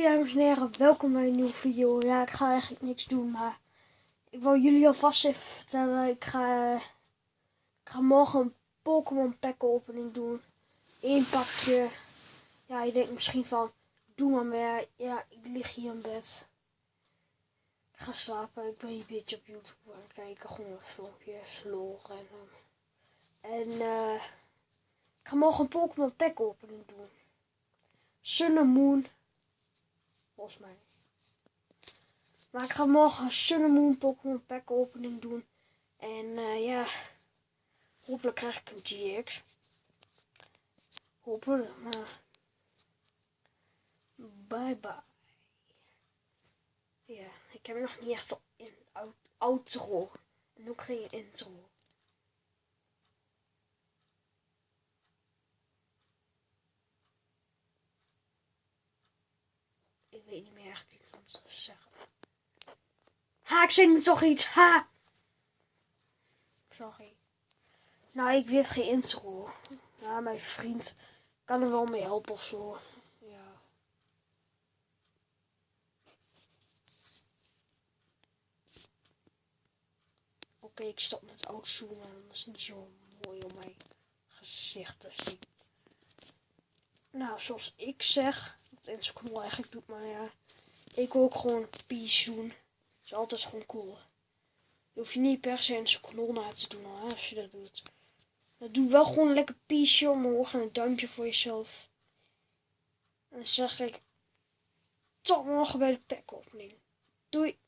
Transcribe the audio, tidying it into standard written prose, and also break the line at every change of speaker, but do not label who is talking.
dames en heren, welkom bij een nieuwe video. Ja, ik ga eigenlijk niks doen, maar ik wil jullie alvast even vertellen. Ik ga morgen een Pokémon pack opening doen. 1 pakje. Ja, je denkt misschien van, doe maar meer. Ja, ik lig hier in bed. Ik ga slapen. Ik ben een beetje op YouTube aan het kijken. Gewoon filmpjes, lol en ik ga morgen een Pokémon pack opening doen. Sun and Moon. Volgens mij. Maar ik ga morgen een Sun and Moon Pokémon pack opening doen. En ja, hopelijk krijg ik een GX. Hopelijk, maar bye bye. Ja, ik heb nog niet echt een outro. En ook geen intro. Ik weet niet meer echt iets om te zeggen. Ha, ik zei nu toch iets. Ha! Sorry. Nou, ik weet geen intro. Ja, mijn vriend kan er wel mee helpen of zo. Ja. Oké, ik stop met outzoomen. Dat is niet zo mooi om mijn gezicht te zien. Nou, zoals ik zeg, wat in zijn knol eigenlijk doet, maar ja. Ik wil ook gewoon peace doen. Dat is altijd gewoon cool. Je hoeft je niet per se in zijn knol na te doen hoor, als je dat doet. Dat doe wel gewoon lekker peace omhoog en een duimpje voor jezelf. En dan zeg ik tot morgen bij de pack opening. Doei!